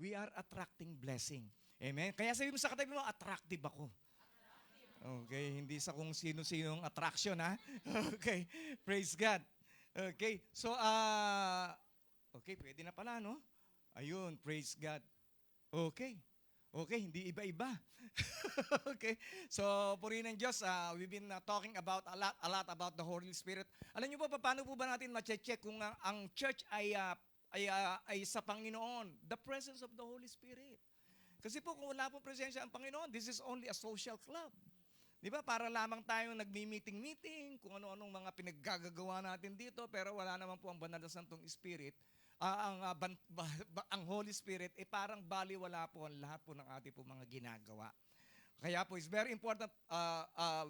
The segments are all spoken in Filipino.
we are attracting blessing. Amen? Kaya sabi mo sa katabi mo, attractive ako. Okay, hindi sa kung sino-sinong attraction, ha? Okay, praise God. Okay, so, okay, pwede na pala, no? Ayun, praise God. Okay. Okay, hindi iba-iba. Okay. So, purihin ng Diyos, we've been talking about a lot about the Holy Spirit. Alam niyo ba paano po ba natin ma-check kung ang church ay sa Panginoon? The presence of the Holy Spirit. Kasi po kung wala pong presensya ang Panginoon, this is only a social club. Di ba? Para lamang tayong nagmi-meeting-meeting, kung ano-anong mga pinaggagawa natin dito, pero wala naman po ang banal na Santong Spirit. Ang Holy Spirit, parang baliwala po ang lahat po ng ating po mga ginagawa. Kaya po, it's very important,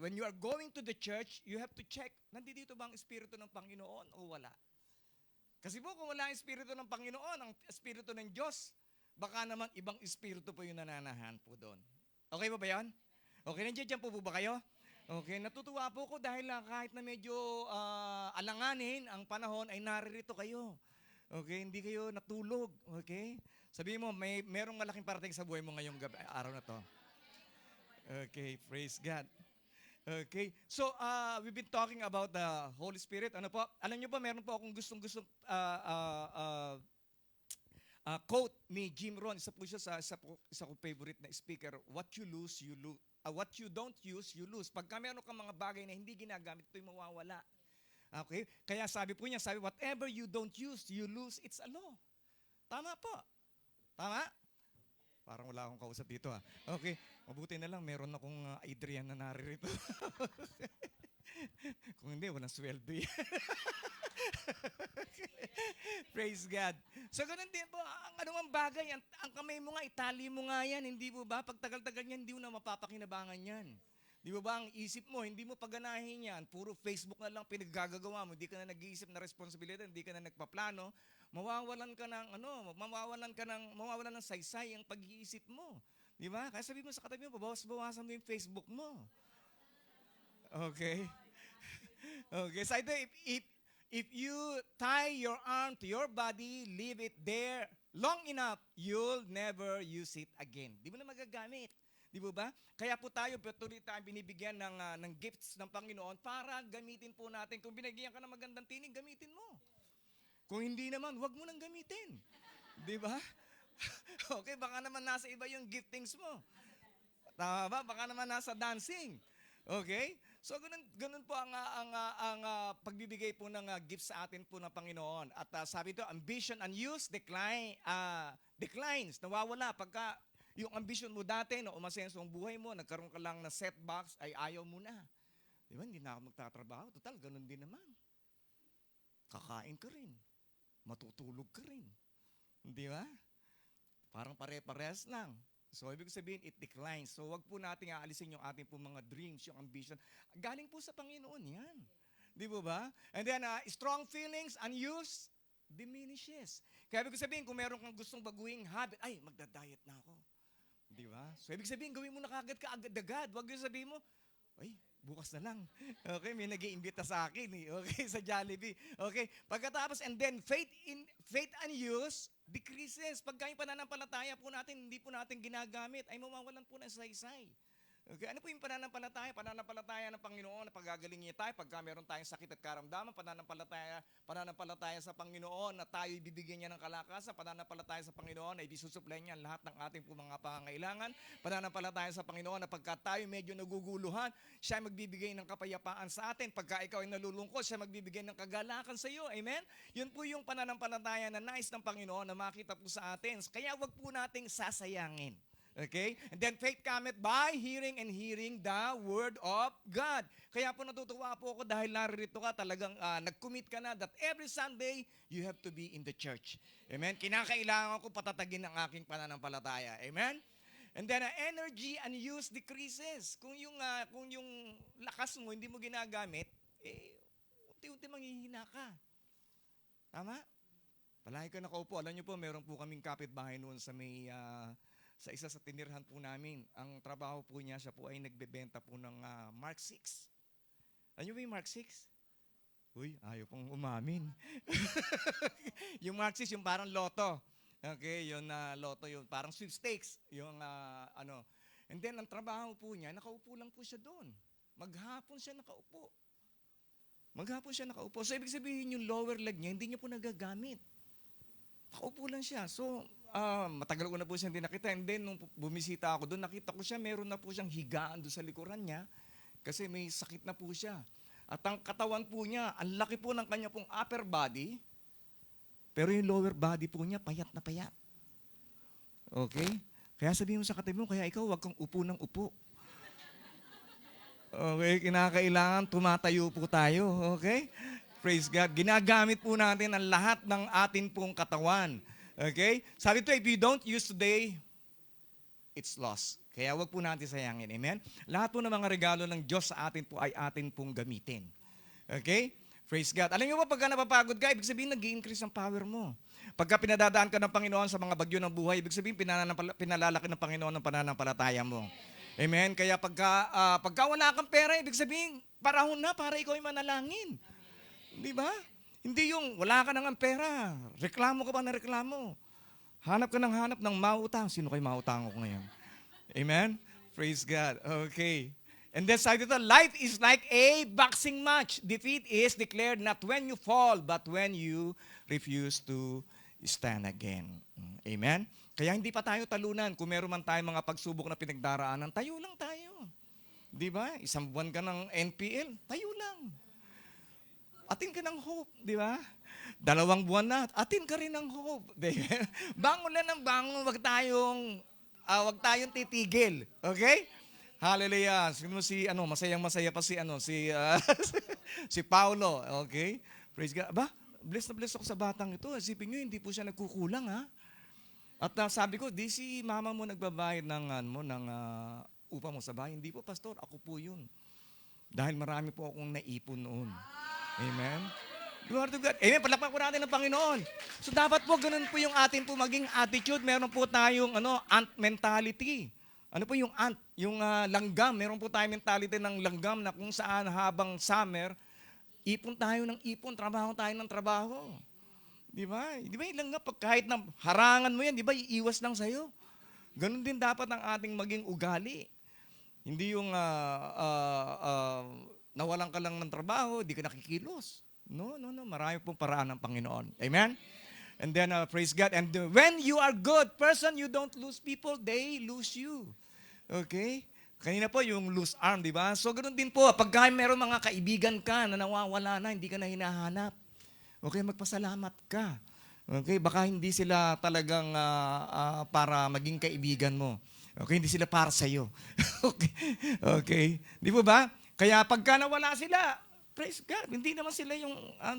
when you are going to the church, you have to check, nandito ba ang Espiritu ng Panginoon o wala? Kasi po, kung wala ang Espiritu ng Panginoon, ang Espiritu ng Diyos, baka naman ibang Espiritu po yung nananahan po doon. Okay ba ba yan? Okay, nandiyan po ba kayo? Okay, natutuwa po ko dahil kahit na medyo alanganin ang panahon, ay naririto kayo. Okay, hindi kayo natulog. Okay? Sabihin mo, merong malaking parating sa buhay mo ngayong araw na to. Okay, praise God. Okay, so we've been talking about the Holy Spirit. Ano po? Alam niyo ba, meron po akong gustong quote ni Jim Rohn. Isa po siya isa ko favorite na speaker. What you lose, you lose. What you don't use, you lose. Pagka meron kang mga bagay na hindi ginagamit, ito'y mawawala. Okay? Kaya sabi po niya, whatever you don't use, you lose. It's a law. Tama po. Tama? Parang wala akong kausap dito, ha. Okay. Mabuti na lang, meron akong Adrian na naririto. Kung hindi, walang sweldo yan. Praise God. So, ganun din po, ang anumang bagay, ang kamay mo nga, itali mo nga yan, hindi mo ba? Pag tagal-tagal yan, hindi mo na mapapakinabangan yan. Di ba ba, ang isip mo, hindi mo paganahin yan, puro Facebook na lang pinaggagawa mo, hindi ka na nag-iisip na responsibility, hindi ka na nagpaplano, mawawalan ng saysay ang pag-iisip mo. Di ba? Kaya sabi mo sa katabi mo, bawasan mo yung Facebook mo. Okay? Okay, so if you tie your arm to your body, leave it there long enough, you'll never use it again. Di mo na magagamit. Di ba? Kaya po tayo, patuloy tayo binibigyan ng gifts ng Panginoon para gamitin po natin. Kung binigyan ka ng magandang tinig, gamitin mo. Kung hindi naman, wag mo nang gamitin. Di ba? Okay, baka naman nasa iba yung giftings mo. Tama ba? Baka naman nasa dancing. Okay? So, ganun po ang pagbibigay po ng gifts sa atin po ng Panginoon. At sabi ito, ambition unused declines, nawawala pagka yung ambition mo dati na umasenso ang buhay mo, nagkaroon ka lang na setbacks, ay ayaw mo na. Di ba? Hindi na ako magtatrabaho. Total, ganun din naman. Kakain ka rin. Matutulog ka rin. Di ba? Parang pare-parehas lang. So, ibig sabihin, it declines. So, wag po natin aalisin yung ating po mga dreams, yung ambition. Galing po sa Panginoon yan. Di ba? And then, strong feelings, unused, diminishes. Kaya ibig sabihin, kung meron kang gustong baguhin habit, ay, magda-diet na ako. Di ba? So, ibig sabihin, gawin mo na kaagad-agad. Huwag yung sabihin mo, ay, bukas na lang. Okay, may nag-iimbita sa akin. Okay, sa Jollibee. Okay, pagkatapos, and then, faith unused decreases. Pagka yung pananampalataya po natin, hindi po natin ginagamit, ay mawawalan po ng saysay. Okay, ano po yung pananampalataya? Pananampalataya ng Panginoon na pagagaling niya tayo pagka meron tayong sakit at karamdaman, pananampalataya sa Panginoon na tayo ibibigyan niya ng kalakasan, pananampalataya sa Panginoon na ibisusupply niya lahat ng ating po mga pangangailangan, pananampalataya sa Panginoon na pagka tayo medyo naguguluhan, siya magbibigay ng kapayapaan sa atin. Pagka ikaw ay nalulungkot, siya magbibigay ng kagalakan sa iyo. Amen? Yun po yung pananampalataya na nais ng Panginoon na makita po sa atin. Kaya wag po nating sasayangin. Okay? And then faith cometh by hearing and hearing the word of God. Kaya po natutuwa po ako dahil naririto ka, talagang nag-commit ka na that every Sunday, you have to be in the church. Amen? Kinakailangan ko patatagin ang aking pananampalataya. Amen? And then energy unused decreases. Kung yung lakas mo hindi mo ginagamit, unti-unti manghihina ka. Tama? Palagi ka nakaupo. Alam niyo po, meron po kaming kapitbahay noon sa sa isa sa tinirhan po namin. Ang trabaho po niya, siya po ay nagbebenta po ng Mark 6. Alam niyo ba yung Mark 6? Uy, ayaw pong umamin. Yung Mark 6, yung parang loto. Okay, yun na loto yun. Parang sweepstakes. Yung ano. And then, ang trabaho po niya, nakaupo lang po siya doon. Maghapon siya nakaupo. Maghapon siya nakaupo. So, ibig sabihin yung lower leg niya, hindi niya po nagagamit. Nakaupo lang siya. So, matagal ko na po siya hindi nakita. And then, nung bumisita ako doon, nakita ko siya, meron na po siyang higaan doon sa likuran niya kasi may sakit na po siya. At ang katawan po niya, ang laki po ng kanya pong upper body, pero yung lower body po niya, payat na payat. Okay? Kaya sabihin mo sa katabi mo, kaya ikaw, wag kang upo ng upo. Okay? Kinakailangan tumatayo po tayo. Okay? Praise God. Ginagamit po natin ang lahat ng atin pong katawan. Okay? Sabi ito, if you don't use today, it's lost. Kaya wag po natin sayangin. Amen? Lahat po ng mga regalo ng Diyos sa atin po ay atin pong gamitin. Okay? Praise God. Alam niyo ba, pagka napapagod ka, ibig sabihin nag-i-increase ang power mo. Pagka pinadadaan ka ng Panginoon sa mga bagyo ng buhay, ibig sabihin pinalalaki ng Panginoon ang pananampalataya mo. Amen? Kaya pagka wala kang pera, ibig sabihin, parahon na para ikaw ay manalangin. Di ba? Hindi yung wala ka nang pera. Reklamo ka ba na reklamo? Hanap ka ng mautang. Sino kayo mautang ko ngayon? Amen? Praise God. Okay. And then sabi dito, life is like a boxing match. Defeat is declared not when you fall, but when you refuse to stand again. Amen? Kaya hindi pa tayo talunan. Kung meron man tayong mga pagsubok na pinagdaraanan, tayo lang tayo. Di ba? Isang buwan ka ng NPL, tayo lang. Atin ka ng hope, di ba? 2 buwan na, atin ka rin ng hope. Bangon lang ng bangon, wag tayong titigil. Okay? Hallelujah. Masayang-masaya pa si Paulo. Okay? Praise God. Blessed na blessed ako sa batang ito. Isipin nyo, hindi po siya nagkukulang, ha? At sabi ko, di si mama mo nagbabayad ng upa mo sa bahay. Hindi po, pastor, ako po yun. Dahil marami po akong naipon noon. Amen? Glory to God. Amen. Palakpak po natin ng Panginoon. So dapat po ganun po yung atin po maging attitude. Meron po tayong ant mentality. Ano po yung ant? Yung langgam. Meron po tayong mentality ng langgam na kung saan habang summer, ipon tayo ng ipon, trabaho tayo ng trabaho. Di ba? Di ba yung langgam, kahit na harangan mo yan, di ba, iiwas lang sa'yo. Ganun din dapat ang ating maging ugali. Hindi yung nawalan ka lang ng trabaho, di ka nakikilos. No. Marami pong paraan ng Panginoon. Amen? And then, praise God. And when you are good person, you don't lose people, they lose you. Okay? Kanina po, yung loose arm, di ba? So, ganoon din po. Pagka meron mga kaibigan ka na nawawala na, hindi ka na hinahanap. Okay, magpasalamat ka. Okay, baka hindi sila talagang para maging kaibigan mo. Okay, hindi sila para sa'yo. Okay. Di po ba? Kaya pagka nawala sila, praise God, hindi naman sila yung,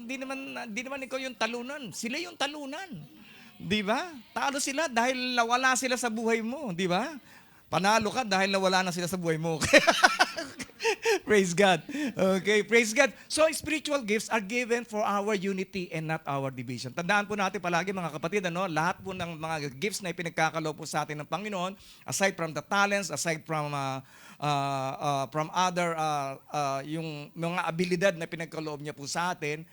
hindi naman ikaw yung talunan. Sila yung talunan. Di ba? Talo sila dahil nawala sila sa buhay mo. Di ba? Panalo ka dahil nawala na sila sa buhay mo. Praise God. Okay, praise God. So, spiritual gifts are given for our unity and not our division. Tandaan po natin palagi mga kapatid, lahat po ng mga gifts na ipinagkakaloob po sa atin ng Panginoon, aside from the talents, aside from other, yung mga abilidad na pinagkaloob niya po sa atin,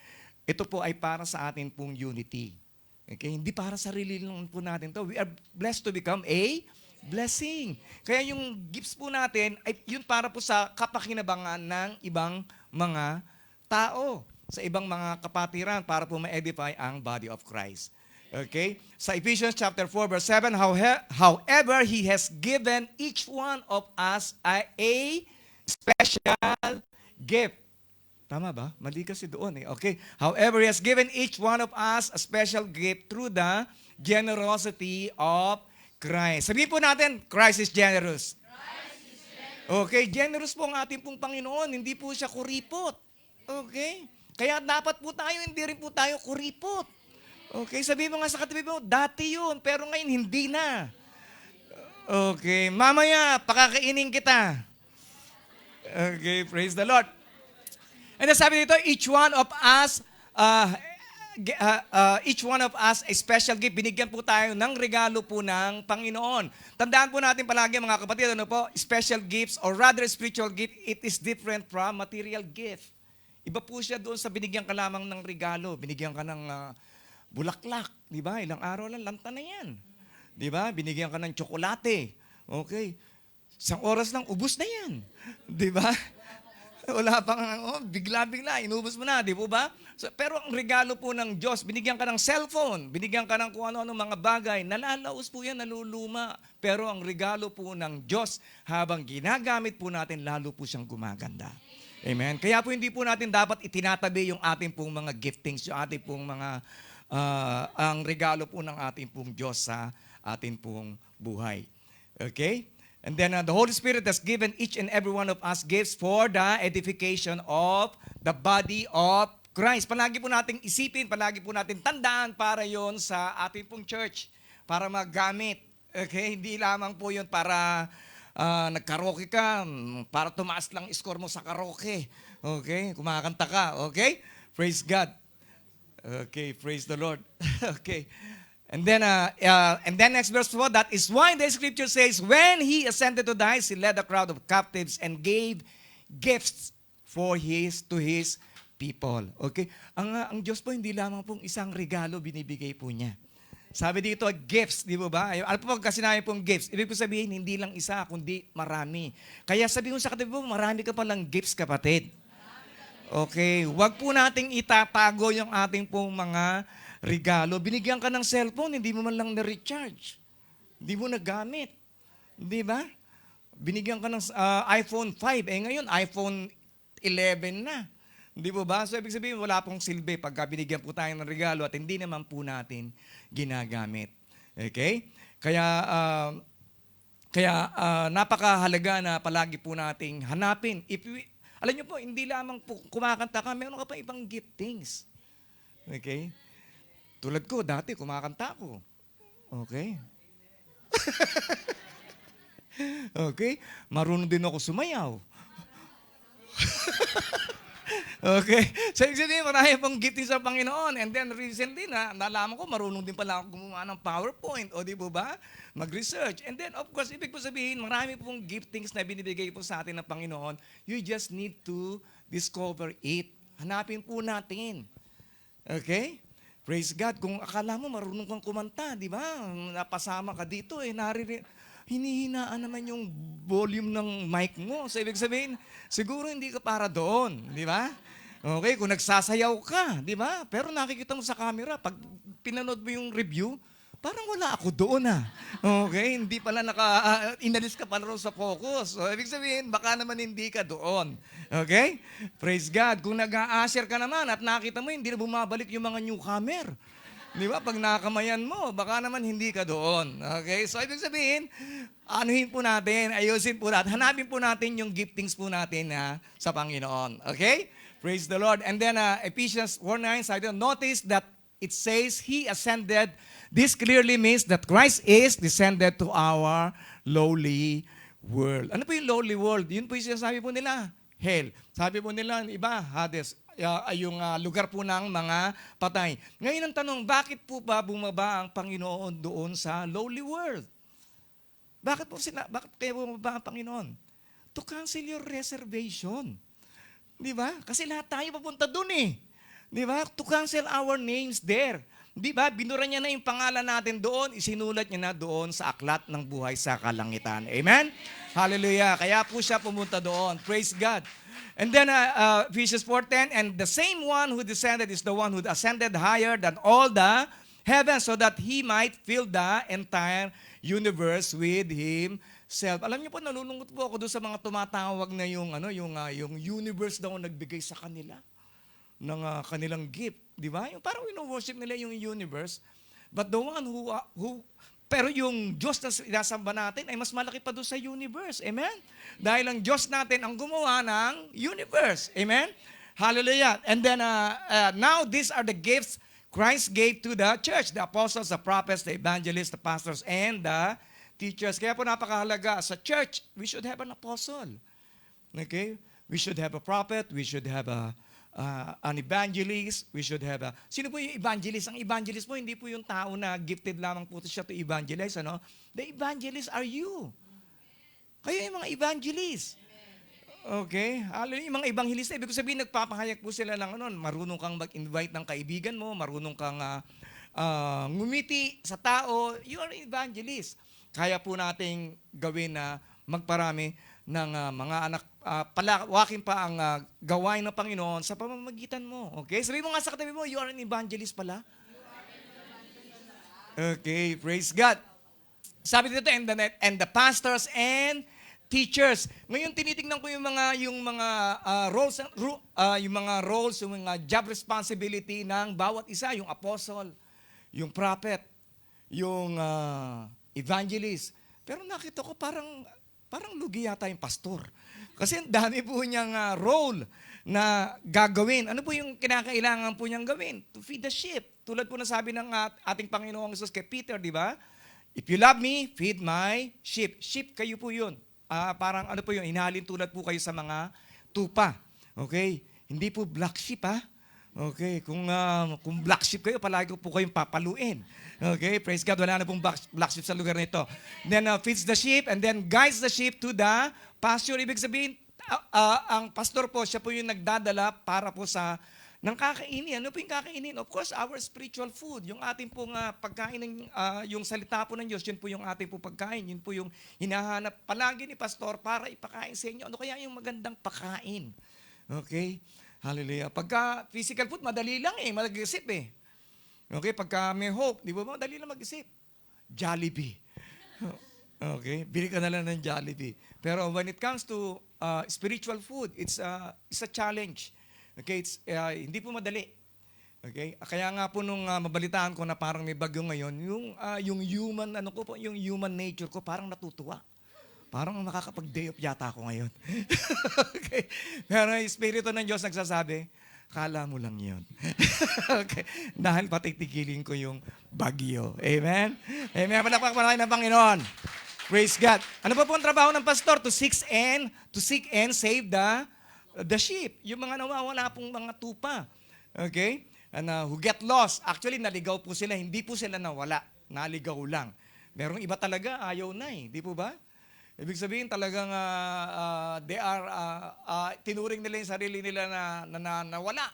ito po ay para sa atin pong unity. Okay? Hindi para sarili lang po natin to. We are blessed to become a blessing. Kaya yung gifts po natin, ay yun para po sa kapakinabangan ng ibang mga tao, sa ibang mga kapatiran, para po ma-edify ang body of Christ. Okay? Sa Ephesians chapter 4, verse 7, however, He has given each one of us a special gift. Tama ba? Mali kasi doon eh. Okay. However, He has given each one of us a special gift through the generosity of Christ. Sabihin po natin, Christ is generous. Christ is generous. Okay, generous po ang ating pong Panginoon. Hindi po siya kuripot. Okay? Kaya dapat po tayo, hindi rin po tayo kuripot. Okay, sabihin mo nga sa katabi mo, dati yun, pero ngayon hindi na. Okay, mamaya, pakakainin kita. Okay, praise the Lord. And then sabi dito, each one of us a special gift. Binigyan po tayo ng regalo po ng Panginoon. Tandaan po natin palagi mga kapatid, special gifts or rather spiritual gift, it is different from material gift. Iba po siya doon sa binigyan ka lamang ng regalo. Binigyan ka ng bulaklak, di ba? Ilang araw lang, lanta na yan. Di ba? Binigyan ka ng tsokolate. Okay. Isang oras lang, ubus na yan. Di ba? Wala pang, bigla-bigla, inubos mo na, di po ba? So, pero ang regalo po ng Diyos, binigyan ka ng cellphone, binigyan ka ng kung ano-ano mga bagay, nalalaos po yan, naluluma. Pero ang regalo po ng Diyos, habang ginagamit po natin, lalo po siyang gumaganda. Amen? Kaya po hindi po natin dapat itinatabi yung ating pong mga giftings, yung ating pong mga, ang regalo po ng ating pong Diyos sa ating pong buhay. Okay? And then the Holy Spirit has given each and every one of us gifts for the edification of the body of Christ. Palagi po nating isipin, palagi po natin tandaan para yon sa ating pong church, para magamit. Okay? Hindi lamang po yon para nagkaraoke ka, para tumaas lang score mo sa karaoke. Okay? Kumakanta ka. Okay? Praise God. Okay, praise the Lord. Okay. And then next verse 4, that is why the scripture says, when he ascended to the heights, he led a crowd of captives and gave gifts to his people. Okay? Ang Diyos po, hindi lamang pong isang regalo binibigay po niya. Sabi dito, gifts, di ba ba? Ano po kasi namin pong gifts? Ibig po sabihin, hindi lang isa, kundi marami. Kaya sabi ko sa katabi mo, marami ka palang gifts, kapatid. Okay, wag po nating itatago yung ating pong mga regalo. Binigyan ka ng cellphone, hindi mo man lang na-recharge. Hindi mo nagamit. Di ba? Binigyan ka ng iPhone 5. Ngayon, iPhone 11 na. Di ba? So, ibig sabihin, wala pong silbi pagka binigyan po tayo ng regalo at hindi naman po natin ginagamit. Okay? Kaya napakahalaga na palagi po nating hanapin. Alam niyo po, hindi lamang po kumakanta ka, meron ka pa ibang giftings. Okay? Tulad ko, dati kumakanta ako. Okay? Okay? Marunong din ako sumayaw. Okay? So, ibig sabihin, marami pong gifting sa Panginoon. And then, recently, nalaman ko, marunong din pala ako gumawa ng PowerPoint. O, di ba? Mag-research. And then, of course, ibig po sabihin, marami pong giftings na binibigay po sa atin ng Panginoon. You just need to discover it. Hanapin po natin. Okay? Praise God. Kung akala mo marunong kang kumanta, di ba? Napasama ka dito, hinihinaan naman yung volume ng mic mo. So, ibig sabihin, siguro hindi ka para doon, di ba? Okay, kung nagsasayaw ka, di ba? Pero nakikita mo sa camera, pag pinanood mo yung review, parang wala ako doon Okay, hindi pala inalis ka pala sa focus. So, ibig sabihin, baka naman hindi ka doon. Okay? Praise God. Kung nag-a-usher ka naman at nakita mo, hindi na bumabalik yung mga newcomer. Di ba? Pag nakamayan mo, baka naman hindi ka doon. Okay? So, ibig sabihin, anuhin po natin, ayusin po natin, hanapin po natin yung giftings po natin sa Panginoon. Okay? Praise the Lord. And then, Ephesians 4:9, notice that it says, He ascended. This clearly means that Christ is descended to our lowly world. Ano po yung lowly world? Yun po yung sinasabi po nila. Hell. Sabi po nila, iba, Hades. Yung lugar po ng mga patay. Ngayon ang tanong, bakit po ba bumaba ang Panginoon doon sa lowly world? Bakit kaya bumaba ang Panginoon? To cancel your reservation. Di ba? Kasi lahat tayo papunta doon Di ba? To cancel our names there. Di ba? Binura niya na yung pangalan natin doon, isinulat niya na doon sa aklat ng buhay sa kalangitan. Amen? Hallelujah. Kaya po siya pumunta doon. Praise God. And then Ephesians 4:10, and the same one who descended is the one who ascended higher than all the heavens so that He might fill the entire universe with Himself. Alam niyo po, nalulungkot po ako doon sa mga tumatawag na yung universe daw nagbigay sa kanila ng kanilang gift. Di ba? Yung parang worship nila yung universe. But the one pero yung Diyos na sinasamba natin ay mas malaki pa doon sa universe. Amen? Dahil ang Diyos natin ang gumawa ng universe. Amen? Hallelujah. And then, now these are the gifts Christ gave to the church. The apostles, the prophets, the evangelists, the pastors, and the teachers. Kaya po napakahalaga. Sa church, we should have an apostle. Okay? We should have a prophet. We should have an evangelist, we should have sino po yung evangelist? Ang evangelist po, hindi po yung tao na gifted lamang po siya to evangelize, The evangelists are you. Kayo yung mga evangelist. Okay? Yung mga evangelista, ibig sabihin, nagpapahayag po sila ng marunong kang mag-invite ng kaibigan mo, marunong kang ngumiti sa tao, you are an evangelist. Kaya po nating gawin na magparami ng mga anak, palawakin pa ang gawain ng Panginoon sa pamamagitan mo. Okay? Sabi mo nga sa katabi mo, you are an evangelist pala. Okay, praise God. Sabi dito, and the pastors and teachers. Ngayon tinitingnan ko yung mga roles, yung mga job responsibility ng bawat isa, yung apostle, yung prophet, yung evangelist. Pero nakita ko parang lugi yata yung pastor. Kasi ang dami po niyang role na gagawin. Ano po yung kinakailangan po niyang gawin? To feed the sheep. Tulad po na sabi ng ating Panginoong Jesus kay Peter, di ba? If you love me, feed my sheep. Sheep, kayo po yun. Parang ano po yun, inhalin tulad po kayo sa mga tupa. Okay? Hindi po black sheep, ha? Okay, kung black sheep kayo, palagi po kayong papaluin. Okay, praise God, wala na pong black sheep sa lugar nito. Then feeds the sheep and then guides the sheep to the pasture. Ibig sabihin, ang pastor po, siya po yung nagdadala para po sa ng kakainin. Ano po yung kakainin? Of course, our spiritual food. Yung ating pong pagkain, yung salita po ng Diyos, yun po yung ating po pagkain. Yun po yung hinahanap palagi ni pastor para ipakain sa inyo. Ano kaya yung magandang pakain? Okay? Hallelujah. Pagka physical food, madali lang mag-isip eh. Okay, pagka may hope, di ba madali lang mag-isip? Jollibee. Okay, bili ka na lang ng Jollibee. Pero when it comes to spiritual food, it's a challenge. Okay, hindi po madali. Okay? Kaya nga po nung mabalitaan ko na parang may bagyo ngayon, yung human nature ko parang natutuwa. Parang makakapag-day off yata ako ngayon. Okay. Pero yung Espiritu ng Diyos nagsasabi, kala mo lang yun. Okay. Dahil patitigilin ko yung bagyo. Amen? Amen. Palakpak ng Panginoon. Praise God. Ano pa po ang trabaho ng pastor? To seek and save the sheep. Yung mga nawawala pong mga tupa. Okay? And who get lost. Actually, naligaw po sila. Hindi po sila nawala. Naligaw lang. Merong iba talaga, ayaw na eh. Di po ba? Ibig sabihin talagang tinuring nila yung sarili nila na nawala.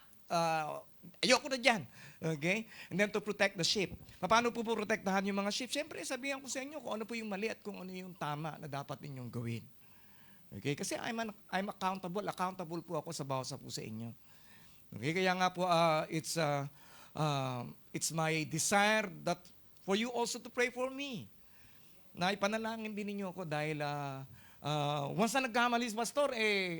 Ayoko na dyan. Okay? And then to protect the sheep. Paano po protektahan yung mga sheep? Siyempre, sabihan ko sa inyo kung ano po yung mali at kung ano yung tama na dapat ninyong gawin. Okay? Kasi I'm accountable. Accountable po ako sa bawat po sa inyo. Okay? Kaya nga po, it's my desire that for you also to pray for me. Na ipanalangin din ninyo ako dahil once na nagkamali si pastor,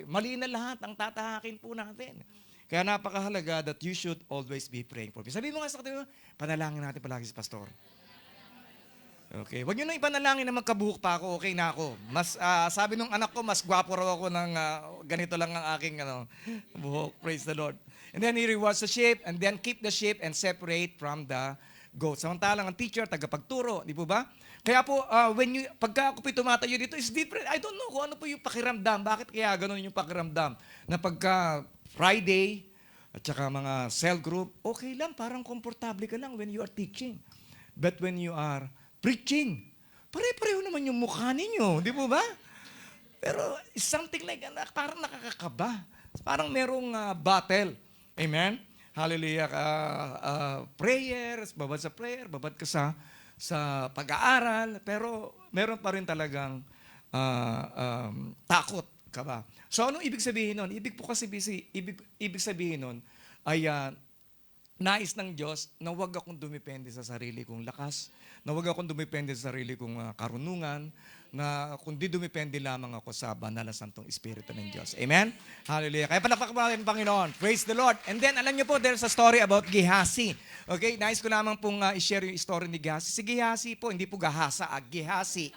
mali na lahat ang tatahakin po natin. Kaya napakahalaga that you should always be praying for me. Sabi mo nga sa katabi mo, panalangin natin palagi si pastor. Okay, wag nyo na ipanalangin na magkabuhok pa ako, okay na ako. Sabi nung anak ko, mas gwapo raw ako ng ganito lang ang aking buhok. Praise the Lord. And then he rewards the sheep, and then keep the sheep and separate from the goats. Samantalang ang teacher, tagapagturo, di po ba? Kaya po, pagka ako po tumatayo dito, it's different. I don't know kung ano po yung pakiramdam. Bakit kaya ganun yung pakiramdam? Na pagka Friday, at saka mga cell group, okay lang, parang komportable ka lang when you are teaching. But when you are preaching, pare-pareho naman yung mukha ninyo, di po ba? Pero something like, parang nakakakaba. Parang merong battle. Amen? Hallelujah. Prayers, babad sa prayer, babad ka sa pag-aaral, pero meron pa rin talagang takot ka ba? So anong ibig sabihin nun? Ibig sabihin nun ay nais ng Diyos na huwag akong dumepende sa sarili kong lakas, na huwag akong dumepende sa sarili kong karunungan, na kundi dumepende lamang ako sa banal na santong Espiritu ng Diyos. Amen? Hallelujah. Kaya palakpakan natin, Panginoon. Praise the Lord. And then, alam niyo po, there's a story about Gehazi. Okay? Nais ko lamang pong i-share yung story ni Gehazi. Si Gehazi po, hindi po Gahasa, Gehazi.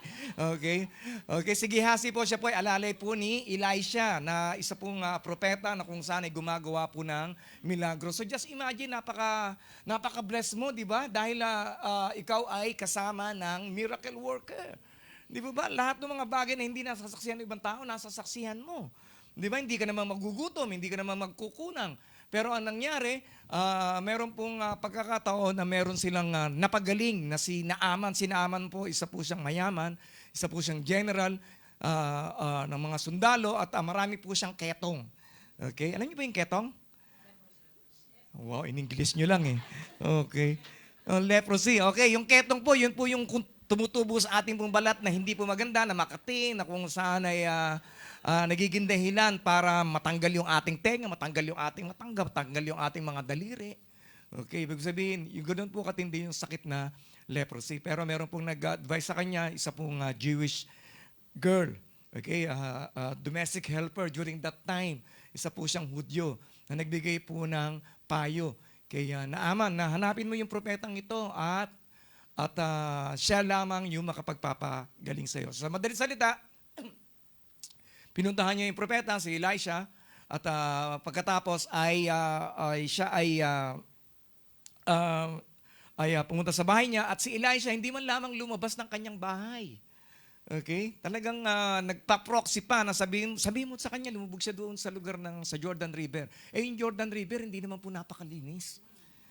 Okay? Okay, si Gehazi po, siya po ay alalay po ni Elisha, na isa pong propeta na kung saan ay gumagawa po ng milagro. So just imagine, napaka-bless mo, di ba? Dahil ikaw ay kasama ng miracle worker. Di ba? Lahat ng mga bagay na hindi nasasaksihan ng ibang tao, nasasaksihan mo. Di ba? Hindi ka naman magugutom, hindi ka naman magkukunang. Pero ang nangyari, meron pong pagkakataon na meron silang napagaling na si Naaman. Si Naaman po, isa po siyang mayaman, isa po siyang general ng mga sundalo at marami po siyang ketong. Okay? Alam niyo ba yung ketong? Wow, in English nyo lang eh. Okay. Oh, leprosy. Okay, yung ketong po, yun po yung tumutubo sa ating pong balat na hindi po maganda, na makati, na kung saan ay nagiging dahilan para matanggal yung ating tenga, matanggal yung ating matangga, matanggal yung ating mga daliri. Okay, ibig sabihin, yung ganoon po katindi yung sakit na leprosy. Pero meron pong nag-advise sa kanya, isa pong Jewish girl, okay, domestic helper during that time. Isa po siyang Hudyo na nagbigay po ng payo. Kaya Naaman, na hanapin mo yung propetang ito at siya lamang yung makapagpapagaling sa iyo. Sa madaling salita, pinuntahan niya yung propeta, si Elisha, at pagkatapos ay pumunta sa bahay niya, at si Elisha hindi man lamang lumabas ng kanyang bahay. Okay? Talagang nagpa-proxy pa na sabihin mo sa kanya, lumubog siya doon sa lugar sa Jordan River. Yung Jordan River, hindi naman po napakalinis.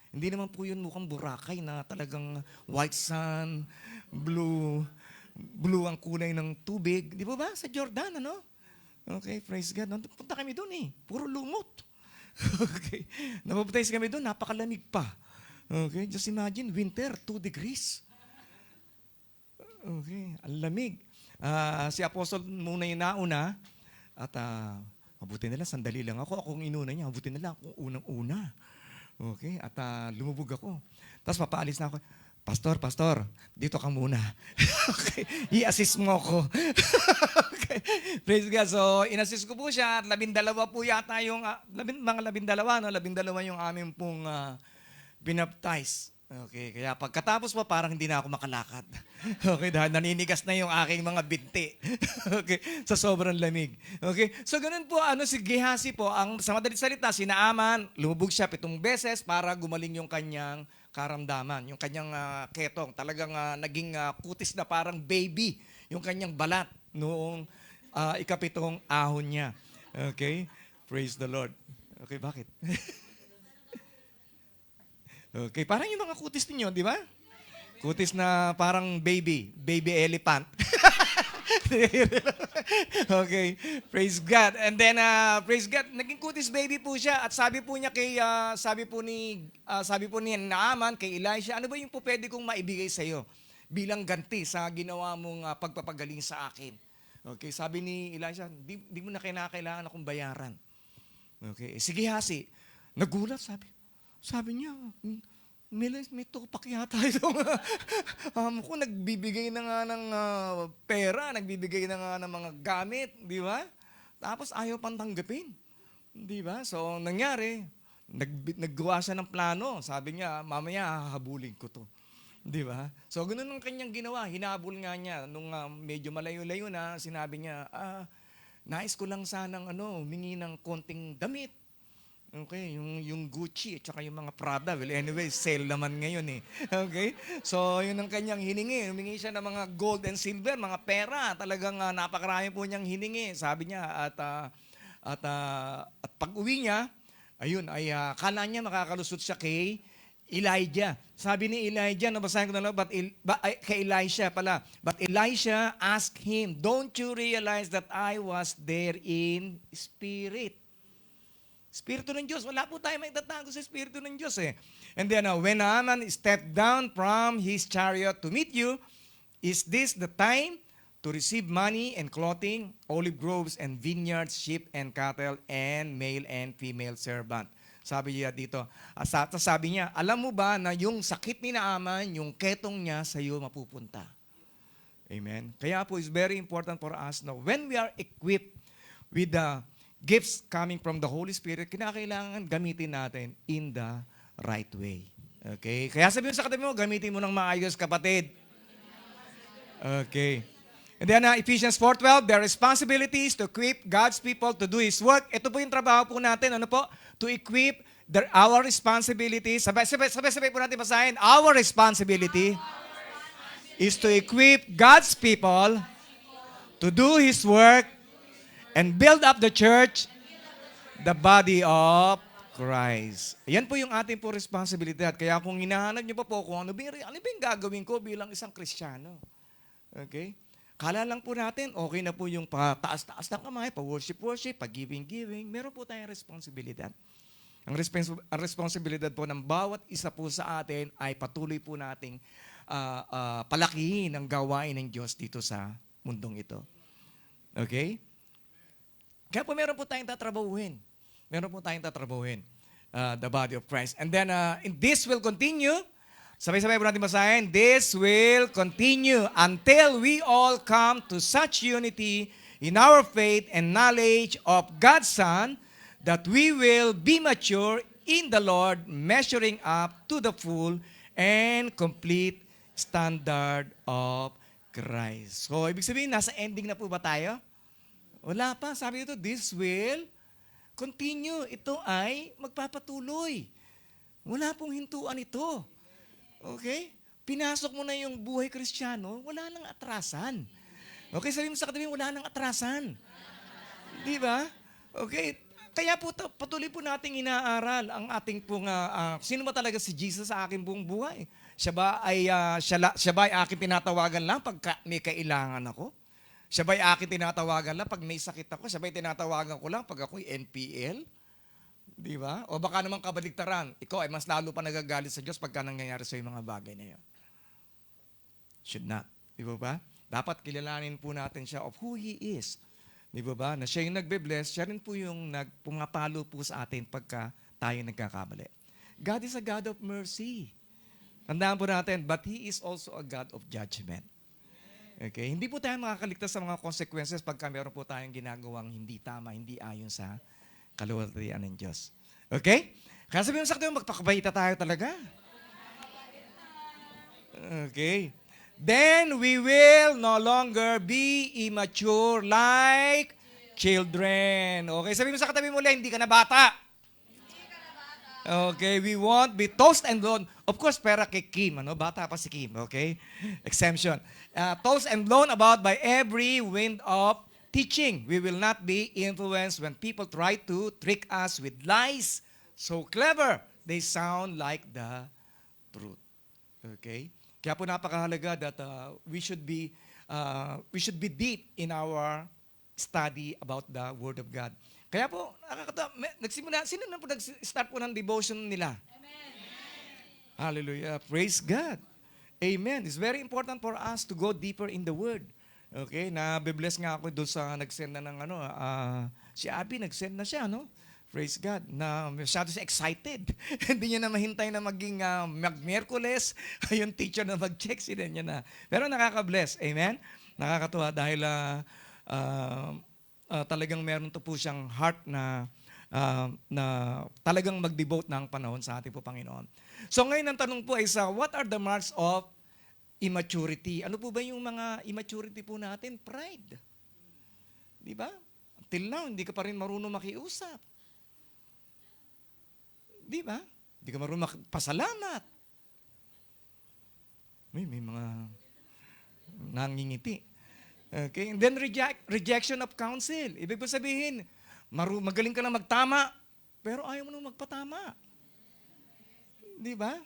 Hindi naman po yun mukhang Boracay na talagang white sand, blue ang kulay ng tubig. Di ba sa Jordan, ano? Okay, praise God. Punta kami doon puro lumot. Okay. Napapatays kami doon, napakalamig pa. Okay, just imagine, winter, 2 degrees. Okay, ang lamig. Si Apostol muna yung nauna at mabuti na lang, sandali lang ako. Akong inuna niya, mabuti na lang akong unang-una. Okay, at lumubog ako. Tapos papaalis na ako. Pastor, dito ka muna. Okay, i-assist mo ako. Okay, praise God. So, in-assist ko po siya. 12 po yata yung, mga 12, no? 12 yung aming pong binaptize. Okay, kaya pagkatapos po, parang hindi na ako makalakad. Okay, dahil naninigas na yung aking mga binti. Okay, sa sobrang lamig. Okay, so ganun po, si Gehazi po, sa madalit salita, si Naaman, lumubog siya 7 beses para gumaling yung kanyang karamdaman, yung kanyang ketong. Talagang naging kutis na parang baby, yung kanyang balat noong ikapitong ahon niya. Okay, praise the Lord. Okay, bakit? Okay, parang yung mga kutis ninyo, di ba? Kutis na parang baby elephant. Okay, praise God. And then, praise God, naging kutis baby po siya. At sabi po niya sabi po ni Naaman kay Elisha, ano ba yung po pwede kong maibigay sa iyo bilang ganti sa ginawa mong pagpapagaling sa akin? Okay, sabi ni Elisha, di mo na kailangan akong bayaran. Okay, sige Hasi, nagulat sabi niya, may tupak yata itong ko nagbibigay na nga ng pera, nagbibigay na nga ng mga gamit, di ba? Tapos ayaw pang tanggapin. Di ba? So, nangyari, naggawa siya ng plano. Sabi niya, mamaya hahabulin ko to. Di ba? So, ganun ang kanyang ginawa. Hinabol nga niya. Nung medyo malayo-layo na, sinabi niya, nais ko lang sanang humingi ng konting damit. Okay, yung Gucci at saka yung mga Prada. Well, anyway, sale naman ngayon Okay? So, yun ang kanyang hiningi. Humingi siya ng mga gold and silver, mga pera. Talagang napakarami po niyang hiningi. Sabi niya, at pag-uwi niya, ayun, kala niya makakalusot siya kay Elijah. Sabi ni Elijah, nabasahin ko na lang, kay Elisha pala. But Elisha asked him, don't you realize that I was there in spirit? Espiritu ng Diyos. Wala po tayo may tatago sa Espiritu ng Diyos And then when Naaman stepped down from his chariot to meet you, is this the time to receive money and clothing, olive groves and vineyards, sheep and cattle, and male and female servant? Sabi niya dito. Sabi niya, alam mo ba na yung sakit ni Naaman, yung ketong niya sa iyo mapupunta? Amen. Kaya po, it's very important for us na when we are equipped with the gifts coming from the Holy Spirit, kinakailangan gamitin natin in the right way. Okay? Kaya sabihin sa katabi mo, gamitin mo ng maayos, kapatid. Okay. And then Ephesians 4:12, their responsibility is to equip God's people to do His work. Ito po yung trabaho po natin. Ano po? To equip our responsibility. Sabay po natin basahin. Our responsibility is to equip God's people to do His work and build up the church, the body of Christ. Yan po yung ating po responsibilidad. Kaya kung hinahanap niyo pa po kung ano ba yung gagawin ko bilang isang Kristiyano. Okay? Kala lang po natin, okay na po yung taas-taas ng kamay, pa-worship, pa-giving. Meron po tayong responsibilidad. Ang responsibilidad po ng bawat isa po sa atin ay patuloy po nating palakihin ang gawain ng Diyos dito sa mundong ito. Okay? Kaya po meron po tayong tatrabahuhin. The body of Christ. And then, and this will continue. Sabay-sabay po natin basahin. This will continue until we all come to such unity in our faith and knowledge of God's Son, that we will be mature in the Lord, measuring up to the full and complete standard of Christ. So, ibig sabihin, nasa ending na po ba tayo? Wala pa. Sabi ito, this will continue. Ito ay magpapatuloy. Wala pong hintuan ito. Okay? Pinasok mo na yung buhay Kristiyano, wala nang atrasan. Okay, sabi mo sa katabi, wala nang atrasan. Di ba? Okay, kaya po patuloy po nating inaaral ang ating pong, sino ba talaga si Jesus sa aking buong buhay? Siya ba ay aking tinatawagan lang pag may kailangan ako? Siya ba'y akin tinatawagan lang pag may sakit ako? Siya ba'y tinatawagan ko lang pag ako'y NPL? Di ba? O baka naman kabaligtaran, ikaw ay mas lalo pa nagagalit sa Diyos pagka nangyayari sa mga bagay na yun. Should not. Di ba? Dapat kilalanin po natin siya of who He is. Di ba? Na siya yung nagbe-bless, siya rin po yung pumapalo po sa atin pagka tayo nagkakamali. God is a God of mercy. Tandaan po natin, but He is also a God of judgment. Okay? Hindi po tayo makakaligtas sa mga consequences pagka meron po tayong ginagawang hindi tama, hindi ayon sa kaluwalhatian ng Diyos. Okay? Kaya sabihin mo sa kanya, magpakabaita tayo talaga. Okay. Then we will no longer be immature like children. Okay, sabihin mo sa katabi mo, hindi ka na bata. Okay, we won't be tossed and blown. Of course, pera kay Kim. Bata pa si Kim. Okay? Exemption. Tossed and blown about by every wind of teaching. We will not be influenced when people try to trick us with lies. So clever, they sound like the truth. Okay? Kaya po napakahalaga that we should be deep in our study about the Word of God. Kaya po, nagsimula, sino na po nag-start po ng devotion nila? Amen. Hallelujah. Praise God. Amen. It's very important for us to go deeper in the Word. Okay, na-bless nga ako doon sa nag-send na ng si Abby, nag-send na siya, no? Praise God. Na masyado siya excited. Hindi niya na mahintay na maging mag-Miyerkules, yung teacher na mag-check, sila niya na. Pero nakaka-bless. Amen? Nakakatuwa dahil talagang meron to po siyang heart na talagang mag-devote ng panahon sa ating po Panginoon. So ngayon ang tanong po ay what are the marks of immaturity? Ano po ba yung mga immaturity po natin? Pride. Di ba? Until now, hindi ka pa rin marunong makiusap. Di ba? Hindi ka marunong pasalamat. May mga nangingiti. Okay? And then rejection of counsel. Ibig po sabihin, magaling ka na magtama, pero ayaw mo nang magpatama. Di ba?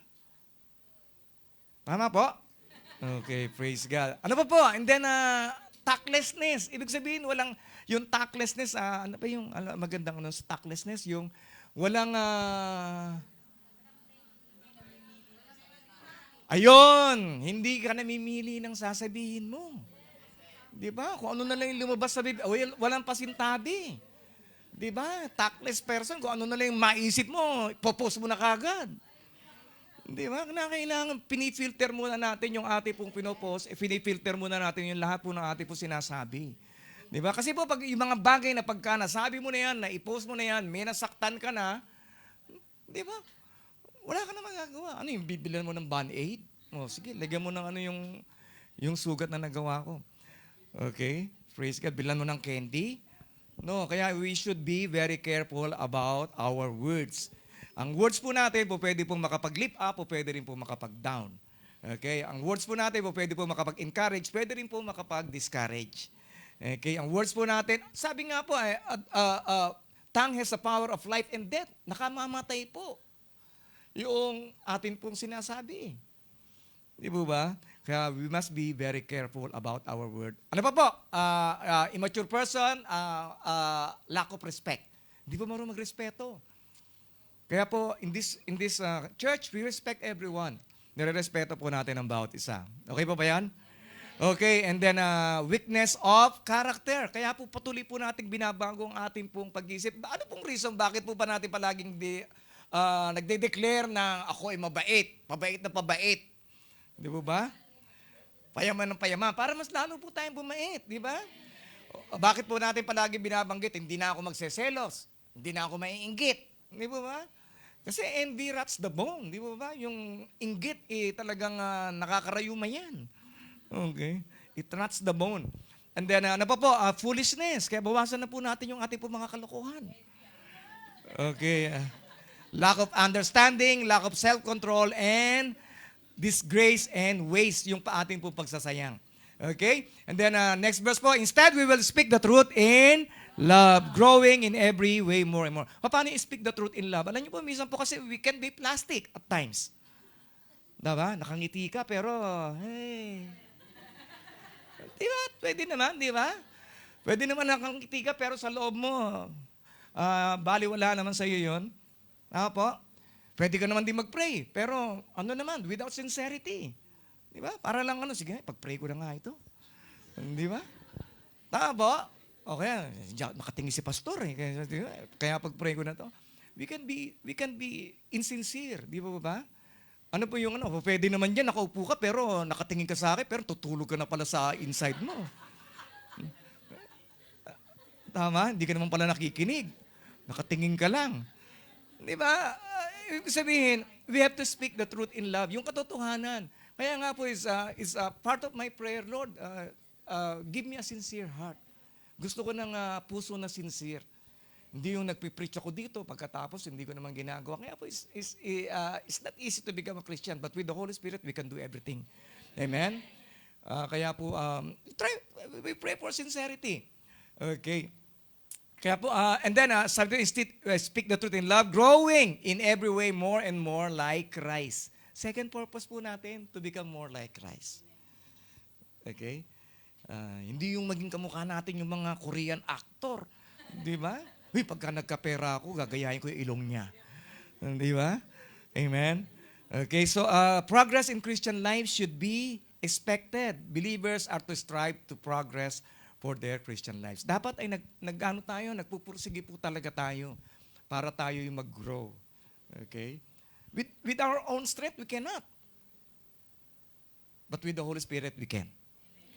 Tama po? Okay, praise God. Ano pa po? And then, tactlessness. Ibig sabihin, yung tactlessness, ano pa yung magandang tactlessness? Yung walang, hindi ka namimili ng sasabihin mo. Di ba? Kung ano na lang yung lumabas sa bibig, walang pasintabi. Di ba? Tactless person, kung ano na lang yung maisip mo, popost mo na kagad. Di ba? Kailangan pinifilter muna natin yung ating pong pinopost, pinifilter muna natin yung lahat po ng ating pong sinasabi. Di ba? Kasi po, pag yung mga bagay na pagka nasabi mo na yan, na-post mo na yan, may nasaktan ka na, di ba? Wala ka na magagawa. Ano yung bibilan mo ng Band-Aid? Sige, lagyan mo ng yung sugat na nagawa ko. Okay? Praise God. Bilan mo ng candy? No, kaya we should be very careful about our words. Ang words po natin po pwede pong makapag-lift up o pwede rin po makapag-down. Okay? Ang words po natin po pwede po makapag-encourage, pwede rin po makapag-discourage. Okay? Ang words po natin, sabi nga po, tongue has the power of life and death. Nakamamatay po yung atin pong sinasabi. Di ba? Kaya we must be very careful about our word. Ano pa po? Immature person, lack of respect. Hindi po marunong magrespeto. Kaya po, in this church, we respect everyone. Nire-respeto po natin ang bawat isa. Okay po ba yan? Okay, and then weakness of character. Kaya po patuloy po nating binabago ang ating pong pag-isip. Ano pong reason bakit po ba natin palaging nagde-declare na ako ay mabait, pabait na pabait? Di ba? Payaman ng payaman. Para mas lalo po tayong bumait, di ba? Bakit po natin palagi binabanggit, hindi na ako magseselos, hindi na ako maiinggit. Di ba? Kasi envy rots the bone, di ba? Yung inggit, talagang nakakarayuma yan. Okay? It rots the bone. And then, ano pa po? Foolishness. Kaya bawasan na po natin yung ating po mga kalokohan. Okay. Lack of understanding, lack of self-control, and disgrace and waste yung ating po pagsasayang. Okay? And then, next verse po. Instead, we will speak the truth in love, growing in every way more and more. Paano i-speak the truth in love? Alam niyo po, minsan po kasi we can be plastic at times. Diba? Nakangiti ka, pero, hey. Diba? Pwede naman, di ba? Pwede naman nakangiti ka, pero sa loob mo, baliwala naman sa iyo yun. Po? Pwede ka naman din mag-pray, pero ano naman, without sincerity. Di ba? Para lang sige, pag-pray ko na nga ito. Di ba? Tama po? Okay, nakatingin si pastor eh. Kaya pag-pray ko na to. We can be insincere, di ba? Ano po yung pwede naman yan, nakaupo ka pero nakatingin ka sa akin, pero tutulog ka na pala sa inside mo. Tama? Hindi ka naman pala nakikinig. Nakatingin ka lang. Di ba? Ibig sabihin, we have to speak the truth in love. Yung katotohanan. Kaya nga po is part of my prayer, Lord, give me a sincere heart. Gusto ko ng puso na sincere. Hindi yung nagpipreach ako dito, pagkatapos hindi ko naman ginagawa. Kaya po, it's not easy to become a Christian, but with the Holy Spirit, we can do everything. Amen? Kaya po, we pray for sincerity. Okay. Kaya po, and then, speak the truth in love, growing in every way more and more like Christ. Second purpose po natin, to become more like Christ. Okay? Hindi yung maging kamukha natin yung mga Korean actor. Di ba? Pagka nagkapera ako, gagayahin ko yung ilong niya. Di ba? Amen? Okay, so progress in Christian life should be expected. Believers are to strive to progress for their Christian lives. Dapat ay nagpupursige po talaga tayo para tayo yung mag-grow. Okay? With our own strength, we cannot. But with the Holy Spirit, we can.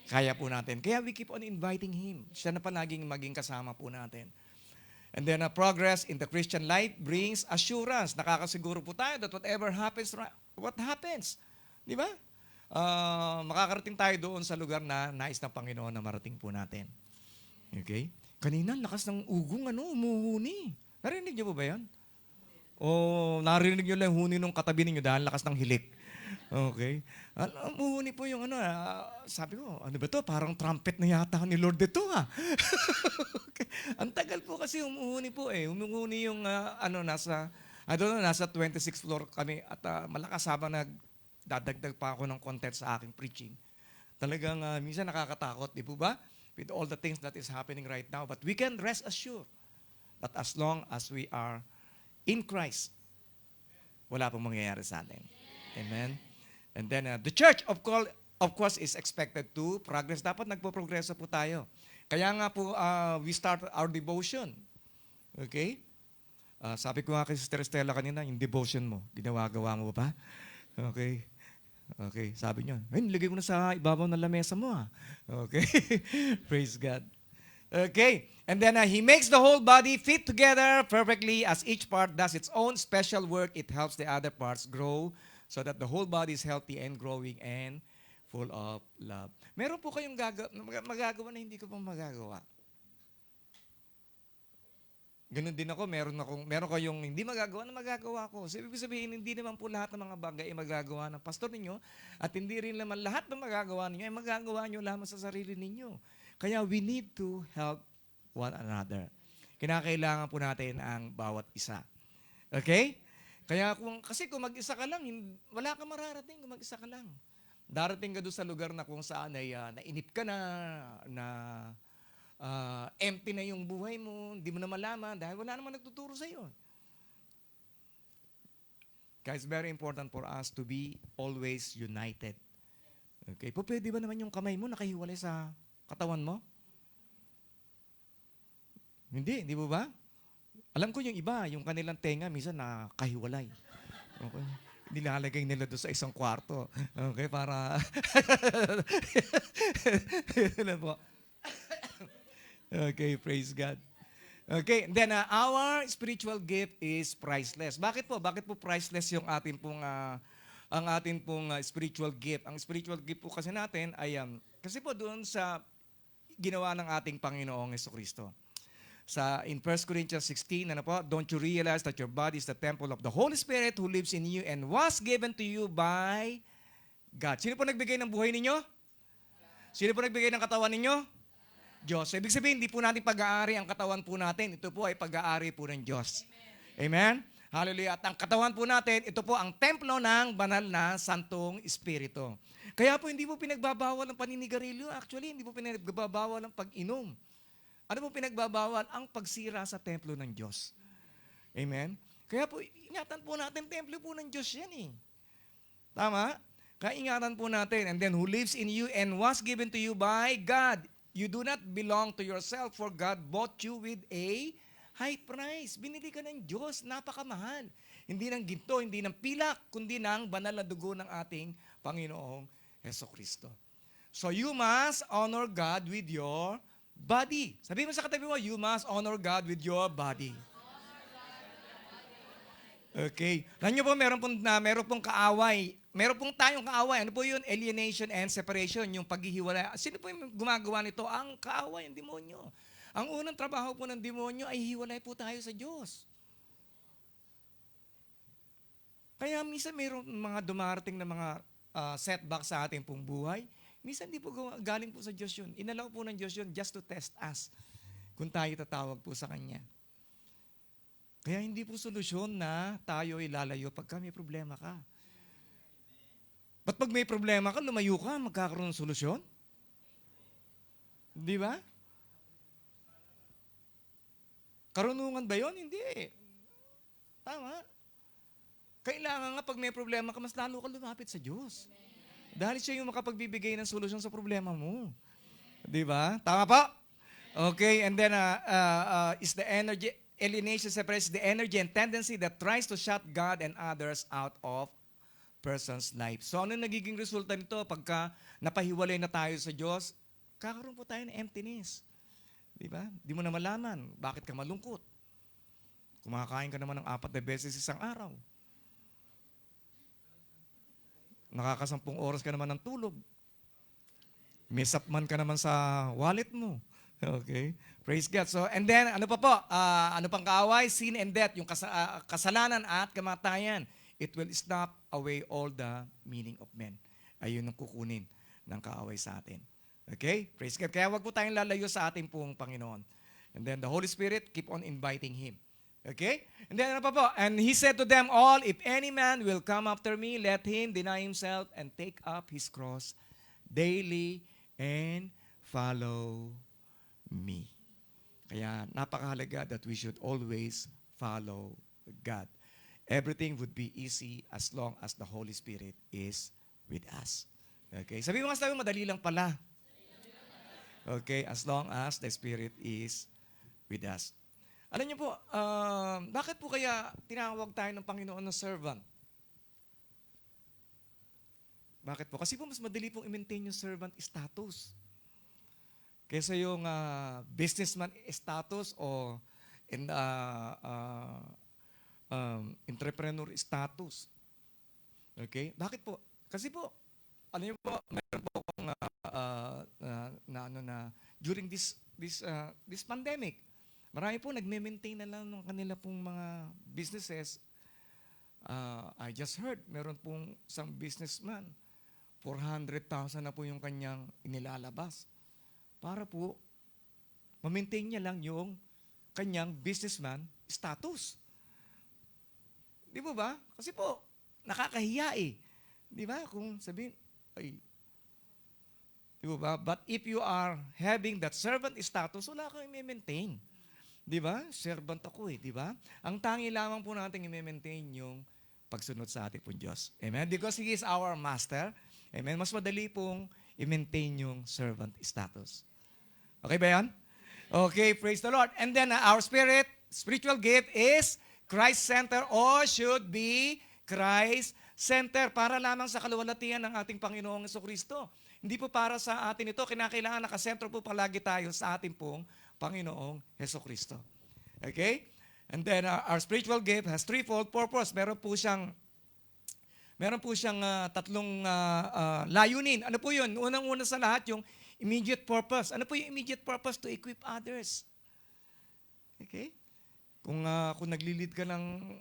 Kaya po natin. Kaya we keep on inviting Him. Siya na palaging maging kasama po natin. And then progress in the Christian life brings assurance. Nakakasiguro po tayo that whatever happens, what happens? Di ba? Makakarating tayo doon sa lugar na nais ng Panginoon na marating po natin. Okay? Kanina, lakas ng ugong, umuhuni. Narinig niyo po ba yan? O narinig niyo lang huni nung katabi ninyo dahil lakas ng hilik. Okay? Umuhuni po yung sabi ko, ano ba to? Parang trumpet na yata ni Lord ito okay. Ang tagal po kasi umuhuni po eh. Umuhuni yung nasa 26th floor kami at malakas habang nagdadagdag pa ako ng content sa aking preaching. Talagang minsan nakakatakot, di po ba? With all the things that is happening right now. But we can rest assured that as long as we are in Christ, wala pong mangyayari sa atin. Amen? And then the church, of course, is expected to progress. Dapat nagpo-progreso po tayo. Kaya nga po, we start our devotion. Okay? Sabi ko nga kay Sister Estela kanina, yung devotion mo, ginawa-gawa mo ba? Okay? Okay, sabi niyo, nilagay ko na sa ibabaw ng lamesa mo. Okay? Praise God. Okay? And then He makes the whole body fit together perfectly as each part does its own special work. It helps the other parts grow so that the whole body is healthy and growing and full of love. Meron po kayong magagawa na hindi ko pang magagawa. Ganun din ako, meron kayong hindi magagawa na magagawa ko. So, ibig sabihin, hindi naman po lahat ng mga bagay ay magagawa ng pastor ninyo at hindi rin naman lahat ng magagawa ninyo ay magagawa nyo lamang sa sarili ninyo. Kaya we need to help one another. Kinakailangan po natin ang bawat isa. Okay? Kaya kasi kung mag-isa ka lang, wala ka mararating kung mag-isa ka lang. Darating ka doon sa lugar na kung saan ay nainip ka na empty na yung buhay mo, hindi mo na malaman dahil wala namang nagtuturo sa iyo. Kaya it's very important for us to be always united. Okay? Po, pwede ba naman yung kamay mo nakahiwalay sa katawan mo? Hindi, di ba ba? Alam ko yung iba, yung kanilang tenga, minsan nakahiwalay. Okay? Nilalagay nila doon sa isang kwarto. Okay, para... Ano po? Okay, praise God. Okay, then our spiritual gift is priceless. Bakit po? Bakit po priceless yung ating pong ang ating pong spiritual gift? Ang spiritual gift po kasi natin ay kasi po doon sa ginawa ng ating Panginoong Jesucristo. Sa in 1 Corinthians 16, ano po? Don't you realize that your body is the temple of the Holy Spirit who lives in you and was given to you by God. Sino po nagbigay ng buhay ninyo? Sino po nagbigay ng katawan ninyo? Diyos. So, ibig sabihin, hindi po natin pag-aari ang katawan po natin. Ito po ay pag-aari po ng Diyos. Amen? Hallelujah. At ang katawan po natin, ito po ang templo ng banal na Santong Espiritu. Kaya po hindi po pinagbabawal ang paninigarilyo. Actually, hindi po pinagbabawal ang pag-inom. Ano po pinagbabawal? Ang pagsira sa templo ng Diyos. Amen? Kaya po, ingatan po natin, templo po ng Diyos yan eh. Tama? Kaya ingatan po natin. And then, who lives in you and was given to you by God. You do not belong to yourself, for God bought you with a high price. Binili ka ng Diyos, napakamahal. Hindi ng ginto, hindi ng pilak, kundi ng banal na dugo ng ating Panginoong Jesucristo. So you must honor God with your body. Sabi mo sa katabi mo, you must honor God with your body. Okay. Alam niyo po, meron pong kaaway. Meron pong tayong kaaway. Ano po yun? Alienation and separation, yung paghihiwalay. Sino po yung gumagawa nito? Ang kaaway, ang demonyo. Ang unang trabaho po ng demonyo ay hiwalay po tayo sa Diyos. Kaya minsan mayroong mga dumarating na mga setback sa ating pong buhay. Minsan di po galing po sa Diyos yun. Inalaw po ng Diyos yun just to test us kung tayo tatawag po sa Kanya. Kaya hindi po solusyon na tayo ay lalayo pagka may problema ka. Ba't pag may problema ka, lumayo ka, magkakaroon ng solusyon? Di ba? Karunungan ba yun? Hindi. Tama. Kailangan nga pag may problema ka, mas lalo ka lumapit sa Diyos. Dahil siya yung makapagbibigay ng solusyon sa problema mo. Di ba? Tama po? Okay, and then is the energy... Alienation separates the energy and tendency that tries to shut God and others out of person's life. So ano nagiging resulta nito pagka napahiwalay na tayo sa Diyos? Kakaroon po tayo ng emptiness. Di ba? Di mo na malaman bakit ka malungkot. Kumakain ka naman ng 4 na beses isang araw. Nakakasampung oras ka naman ng tulog. May sapman ka naman sa wallet mo. Okay. Praise God. So, and then, ano pa po? Ano pang kaaway? Sin and death, yung kasalanan at kamatayan. It will snap away all the meaning of men. Ayun ang kukunin ng kaaway sa atin. Okay? Praise God. Kaya wag po tayong lalayo sa ating pong Panginoon. And then the Holy Spirit, keep on inviting Him. Okay? And then ano pa po? And He said to them all, if any man will come after me, let him deny himself and take up his cross daily and follow me. Kaya napakahalaga that we should always follow God. Everything would be easy as long as the Holy Spirit is with us. Okay? Sabi mo nga sabi, madali lang pala. Okay? As long as the Spirit is with us. Alam niyo po, bakit po kaya tinawag tayo ng Panginoon na servant? Bakit po? Kasi po mas madali pong i-maintain yung servant status. Kaysa yung businessman status o entrepreneur status. Okay? Bakit po? Kasi po, ano yun po, meron po akong during this pandemic, marami po nagme-maintain na lang ng kanila pong mga businesses. I just heard, meron pong isang businessman, 400,000 na po yung kanyang inilalabas. Para po, ma-maintain niya lang yung kanyang businessman status. Di ba ba? Kasi po, nakakahiya eh. Di ba? Kung sabihin, ay, di ba ba? But if you are having that servant status, wala kang i-maintain. Di ba? Servant ako eh, di ba? Ang tangi lamang po natin i-maintain yung pagsunod sa ating pong Diyos. Amen? Because He is our Master. Amen? Mas madali pong i-maintain yung servant status. Okay ba yan? Okay, praise the Lord. And then our spiritual gift is Christ-centered or should be Christ-centered para lamang sa kaluwalhatian ng ating Panginoong Jesucristo. Hindi po para sa atin ito, kinakailangan nakasentro po palagi tayo sa ating pong Panginoong Jesucristo. Okay? And then our spiritual gift has threefold purpose. Meron po siyang tatlong layunin. Ano po yun? Unang-una sa lahat, yung immediate purpose. Ano po yung immediate purpose? To equip others. Okay? Kung naglilid ka ng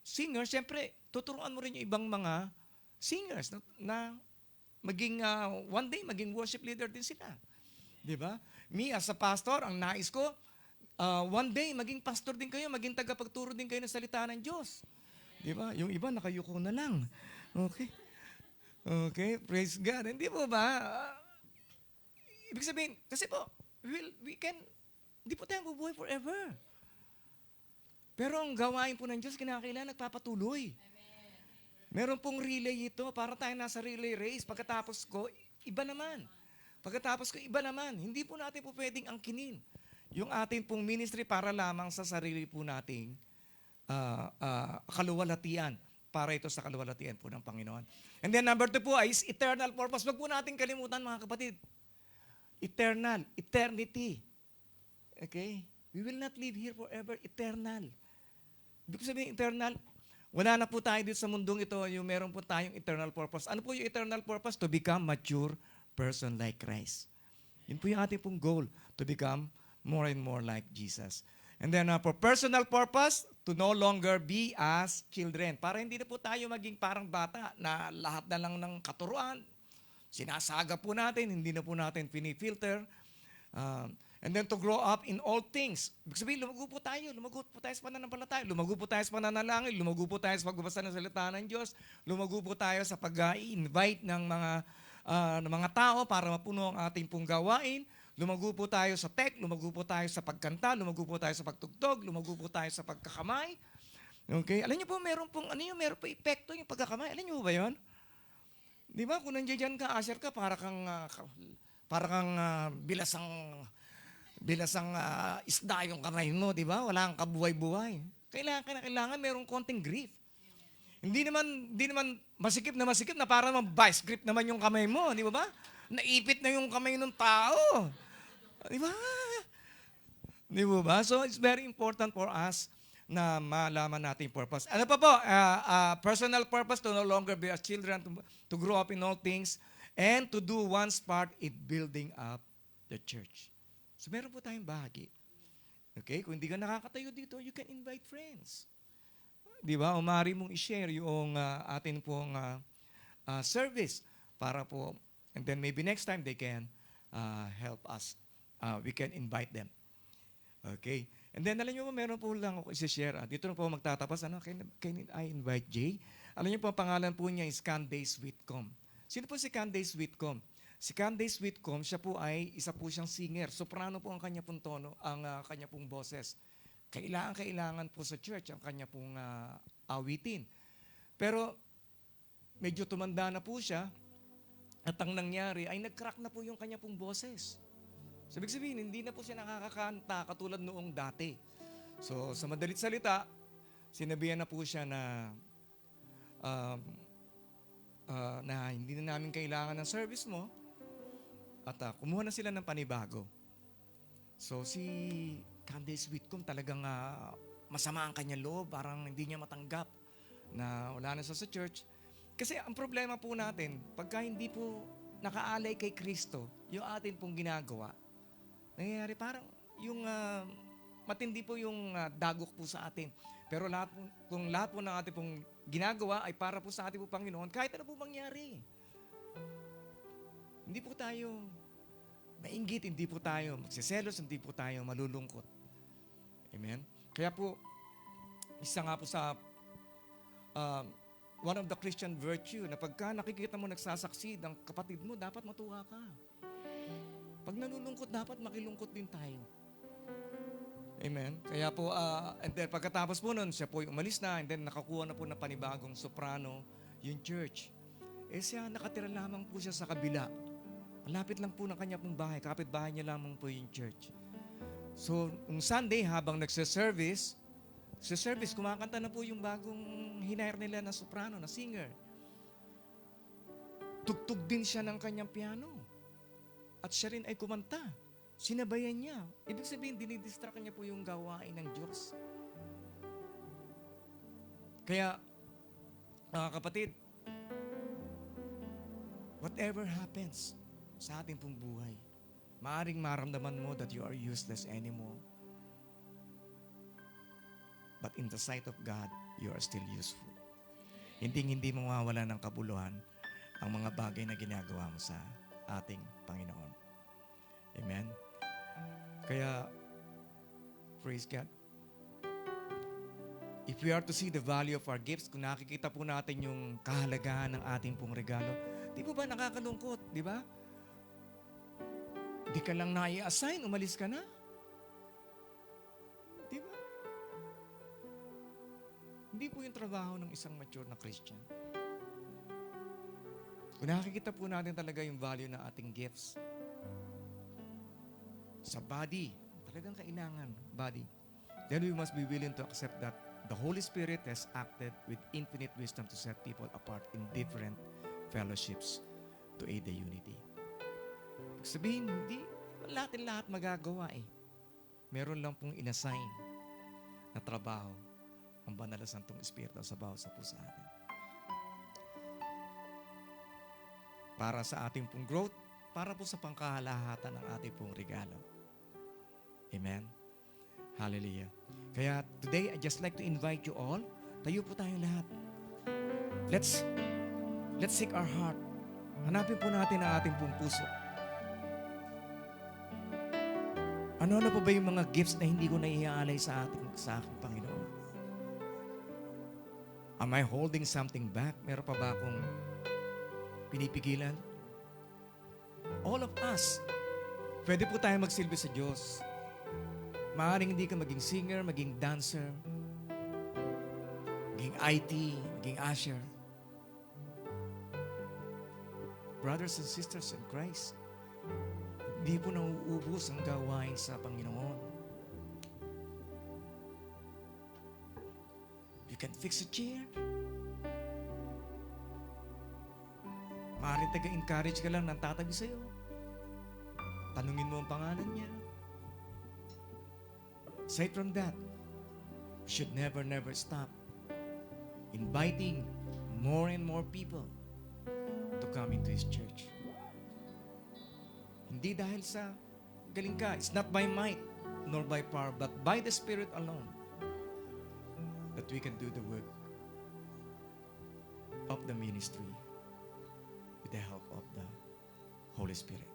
singer, siyempre, tuturuan mo rin yung ibang mga singers na maging, one day, maging worship leader din sila. Di ba? Me, as a pastor, ang nais ko, one day, maging pastor din kayo, maging tagapagturo din kayo ng salita ng Diyos. Di ba? Yung iba, nakayuko na lang. Okay? Okay, praise God. Hindi po ba? Ibig sabihin, kasi po, hindi po tayo bubuhay forever. Pero ang gawain po ng Diyos, kinakailangan nagpapatuloy. Meron pong relay ito, para tayo nasa relay race. Pagkatapos ko, iba naman. Hindi po natin po pwedeng angkinin yung ating pong ministry para lamang sa sarili po nating kaluwalhatian. Para ito sa kaluwalhatian po ng Panginoon. And then number 2 po is eternal purpose. Wag po natin kalimutan mga kapatid. Eternity. Okay? We will not live here forever. Eternal. Ibig sabihin eternal, wala na po tayo dito sa mundong ito, yung meron po tayong eternal purpose. Ano po yung eternal purpose? To become mature person like Christ. Yun po yung ating pong goal, to become more and more like Jesus. And then for personal purpose, to no longer be as children. Para hindi na po tayo maging parang bata na lahat na lang ng katuruan, sinasaga po natin, hindi na po natin pinifilter. And then to grow up in all things. Ibig sabihin, lumago po tayo sa pananampalataya, lumago po tayo sa pananalangin, lumago po tayo sa pagbabasa ng salita ng Diyos, lumago po tayo sa pag-i-invite ng mga tao para mapuno ang ating pong gawain, lumago po tayo sa tech, lumago po tayo sa pagkanta, lumago po tayo sa pagtugtog, lumago po tayo sa pagkakamay. Okay? Alam niyo po, meron po epekto yung pagkakamay. Alam niyo po ba yun? Di ba? Kung nandiyan ka, usher ka, para kang bilasang isda yung kamay mo, di ba? Wala kang kabuhay-buhay. Kailangan merong konting grief. Hindi naman masikip na para vice grip naman yung kamay mo, di ba? Naipit na yung kamay ng tao. Di ba? Di ba? So it's very important for us na malaman natin purpose. Ano pa po? Personal purpose to no longer be as children, to grow up in all things, and to do one's part in building up the church. So meron po tayong bahagi. Okay? Kung hindi ka nakakatayo dito, you can invite friends. Di ba? Umari mong i-share yung atin pong service para po, and then maybe next time they can help us. We can invite them. Okay? And then, alam nyo po, meron po lang ako isi-share. Dito na po magtatapos. Can I invite Jay? Alam nyo po, ang pangalan po niya is Candace Whitcomb. Sino po si Candace Whitcomb? Si Candace Whitcomb, siya po ay isa po siyang singer. Soprano po ang kanya pong tono, ang kanya pong boses. Kailangan po sa church ang kanya pong awitin. Pero medyo tumanda na po siya at ang nangyari ay nag-crack na po yung kanya pong boses. So, ibig sabihin, hindi na po siya nakakakanta katulad noong dati. So, sa madalit salita, sinabihan na po siya na hindi na namin kailangan ng service mo at kumuha na sila ng panibago. So, si Candace Whitcomb talagang masama ang kanyang loob, parang hindi niya matanggap na wala na siya sa church. Kasi ang problema po natin, pagka hindi po nakaalay kay Kristo, yung atin pong ginagawa, nangyayari parang yung matindi po yung dagok po sa atin. Pero lahat po ng ating pong ginagawa ay para po sa ating po Panginoon, kahit ano po mangyari. Hindi po tayo mainggit, hindi po tayo magsiselos, hindi po tayo malulungkot. Amen? Kaya po, isa nga po sa one of the Christian virtue na pagka nakikita mo nagsasucceed ang kapatid mo, dapat matuwa ka. Pag nalulungkot, dapat makilungkot din tayo. Amen. Kaya po, and then pagkatapos po nun, siya po yung umalis na, and then nakakuha na po ng panibagong soprano, yung church. Siya, nakatira lamang po siya sa kabila. Malapit lang po ng kanya pong bahay, kapit-bahay niya lamang po yung church. So, yung Sunday, habang nagsa-service, kumakanta na po yung bagong hinire nila na soprano, na singer. Tugtog din siya ng kanyang piano. At siya rin ay kumanta. Sinabayan niya. Ibig sabihin, dinidistract niya po yung gawain ng Diyos. Kaya, mga kapatid, whatever happens sa ating pong buhay, maaring maramdaman mo that you are useless anymore. But in the sight of God, you are still useful. Hindi mawawala ng kabuluhan ang mga bagay na ginagawa mo sa ating Panginoon. Amen? Kaya, praise God. If we are to see the value of our gifts, kung nakikita po natin yung kahalagahan ng ating pong regalo, di ba nakakalungkot, di ba? Di ka lang na-i-assign, umalis ka na. Di ba? Hindi po yung trabaho ng isang mature na Christian. Kung nakikita po natin talaga yung value ng ating gifts, sa body, talagang kailangan, body, then we must be willing to accept that the Holy Spirit has acted with infinite wisdom to set people apart in different fellowships to aid the unity. Sabihin, hindi lahat magagawa eh. Meron lang pong inassign na trabaho ang banal na Santong Espiritu sa bawat sa puso atin. Para sa ating pong growth, para po sa pangkahalahatan ng ating pong regalo. Amen? Hallelujah. Kaya today, I just like to invite you all. Tayo po tayong lahat. Let's seek our heart. Hanapin po natin ang ating pong puso. Ano pa ba yung mga gifts na hindi ko naiaalay sa aking Panginoon? Am I holding something back? Meron pa ba akong pinipigilan? All of us, pwede po tayo magsilbi sa Diyos. Maaaring hindi ka maging singer, maging dancer, maging IT, maging usher. Brothers and sisters in Christ, hindi po nauubos ang gawain sa Panginoon. You can fix a chair. Maaaring taga-encourage ka lang ng tatabi sa'yo. Tanungin mo ang pangalan niya. Aside from that, you should never stop inviting more and more people to come into His church. Hindi dahil sa galing ka. It's not by might nor by power, but by the Spirit alone that we can do the work of the ministry with the help of the Holy Spirit.